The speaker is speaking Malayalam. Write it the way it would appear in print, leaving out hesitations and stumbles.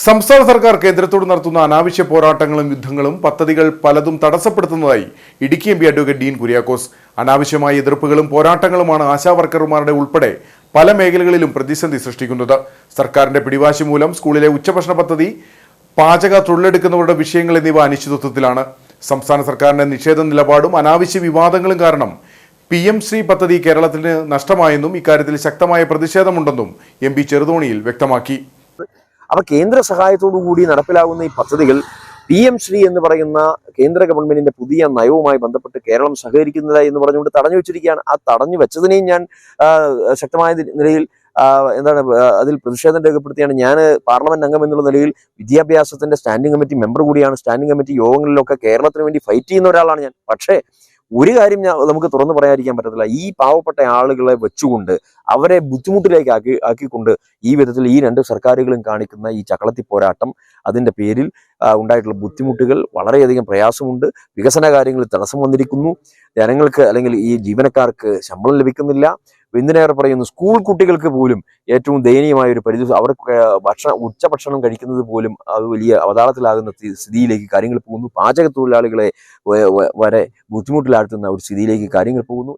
സംസ്ഥാന സർക്കാർ കേന്ദ്രത്തോട് നടത്തുന്ന അനാവശ്യ പോരാട്ടങ്ങളും യുദ്ധങ്ങളും പദ്ധതികൾ പലതും തടസ്സപ്പെടുത്തുന്നതായി Idukki M P advocate Dean Kuriakose. അനാവശ്യമായ എതിർപ്പുകളും പോരാട്ടങ്ങളുമാണ് ആശാവർക്കർമാരുടെ ഉൾപ്പെടെ പല മേഖലകളിലും പ്രതിസന്ധി സൃഷ്ടിക്കുന്നത്. സർക്കാരിന്റെ പിടിവാശി മൂലം സ്കൂളിലെ ഉച്ചഭക്ഷണ പദ്ധതി, പാചക തൊഴിലെടുക്കുന്നവരുടെ വിഷയങ്ങൾ എന്നിവ അനിശ്ചിതത്വത്തിലാണ്. സംസ്ഥാന സർക്കാരിന്റെ നിഷേധ നിലപാടും അനാവശ്യ വിവാദങ്ങളും കാരണം PM ശ്രീ പദ്ധതി കേരളത്തിന് നഷ്ടമായെന്നും ഇക്കാര്യത്തിൽ ശക്തമായ പ്രതിഷേധമുണ്ടെന്നും എം പി ചെറുതോണിയിൽ വ്യക്തമാക്കി. അവ കേന്ദ്ര സഹായത്തോടു കൂടി നടപ്പിലാകുന്ന ഈ പദ്ധതികൾ PM ശ്രീ എന്ന് പറയുന്ന കേന്ദ്ര ഗവൺമെന്റിന്റെ പുതിയ നയവുമായി ബന്ധപ്പെട്ട് കേരളം സഹകരിക്കുന്നില്ല എന്ന് പറഞ്ഞുകൊണ്ട് തടഞ്ഞു വെച്ചിരിക്കുകയാണ്. ആ തടഞ്ഞു വെച്ചതിനെയും ഞാൻ ശക്തമായ നിലയിൽ അതിൽ പ്രതിഷേധം രേഖപ്പെടുത്തിയാണ്. ഞാൻ പാർലമെന്റ് അംഗം എന്നുള്ള നിലയിൽ വിദ്യാഭ്യാസത്തിന്റെ സ്റ്റാൻഡിംഗ് കമ്മിറ്റി മെമ്പർ കൂടിയാണ്. സ്റ്റാൻഡിംഗ് കമ്മിറ്റി യോഗങ്ങളിലൊക്കെ കേരളത്തിന് വേണ്ടി ഫൈറ്റ് ചെയ്യുന്ന ഒരാളാണ് ഞാൻ. പക്ഷേ ഒരു കാര്യം നമുക്ക് തുറന്നു പറയാതിരിക്കാൻ പറ്റത്തില്ല. ഈ പാവപ്പെട്ട ആളുകളെ വെച്ചുകൊണ്ട് അവരെ ബുദ്ധിമുട്ടിലേക്ക് ആക്കിക്കൊണ്ട് ഈ വിധത്തിൽ ഈ രണ്ട് സർക്കാരുകളും കാണിക്കുന്ന ഈ ചക്കളത്തി പോരാട്ടം, അതിന്റെ പേരിൽ ഉണ്ടായിട്ടുള്ള ബുദ്ധിമുട്ടുകൾ, വളരെയധികം പ്രയാസമുണ്ട്. വികസന കാര്യങ്ങളിൽ തടസ്സം വന്നിരിക്കുന്നു. ജനങ്ങൾക്ക് അല്ലെങ്കിൽ ഈ ജീവനക്കാർക്ക് ശമ്പളം ലഭിക്കുന്നില്ല. എന്തിനേറെ പറയുന്നു, സ്കൂൾ കുട്ടികൾക്ക് പോലും ഏറ്റവും ദയനീയമായ ഒരു പരിധി, അവർക്ക് ഉച്ചഭക്ഷണം കഴിക്കുന്നത് പോലും അത് വലിയ അവതാളത്തിലാകുന്ന സ്ഥിതിയിലേക്ക് കാര്യങ്ങൾ പോകുന്നു. പാചക തൊഴിലാളികളെ വരെ ബുദ്ധിമുട്ടിലാഴ്ത്തുന്ന ഒരു സ്ഥിതിയിലേക്ക് കാര്യങ്ങൾ പോകുന്നു.